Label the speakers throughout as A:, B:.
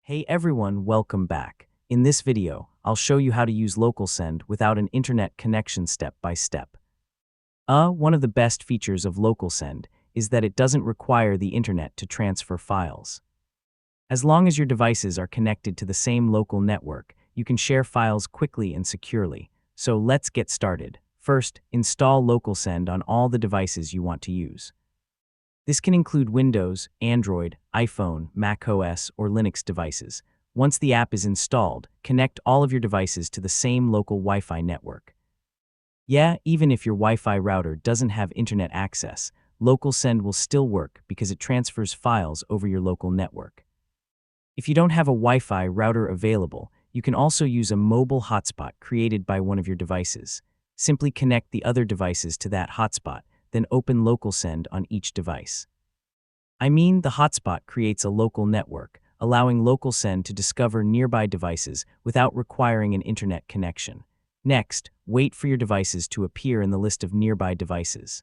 A: Hey everyone, welcome back. In this video, I'll show you how to use LocalSend without an internet connection step by step. One of the best features of LocalSend is that it doesn't require the internet to transfer files. As long as your devices are connected to the same local network, you can share files quickly and securely. So let's get started. First, install LocalSend on all the devices you want to use. This can include Windows, Android, iPhone, macOS, or Linux devices. Once the app is installed, connect all of your devices to the same local Wi-Fi network. Yeah, even if your Wi-Fi router doesn't have internet access, LocalSend will still work because it transfers files over your local network. If you don't have a Wi-Fi router available, you can also use a mobile hotspot created by one of your devices. Simply connect the other devices to that hotspot, then open LocalSend on each device. The hotspot creates a local network, allowing LocalSend to discover nearby devices without requiring an internet connection. Next, wait for your devices to appear in the list of nearby devices.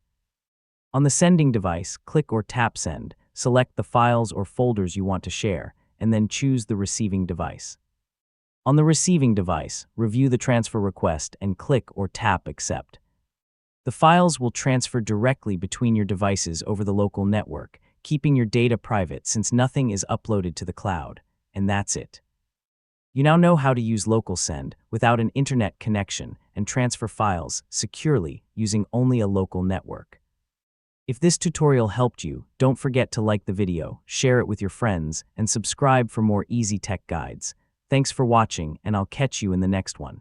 A: On the sending device, click or tap Send, select the files or folders you want to share, and then choose the receiving device. On the receiving device, review the transfer request and click or tap Accept. The files will transfer directly between your devices over the local network, keeping your data private since nothing is uploaded to the cloud. And that's it. You now know how to use LocalSend without an internet connection and transfer files securely using only a local network. If this tutorial helped you, don't forget to like the video, share it with your friends, and subscribe for more easy tech guides. Thanks for watching, and I'll catch you in the next one.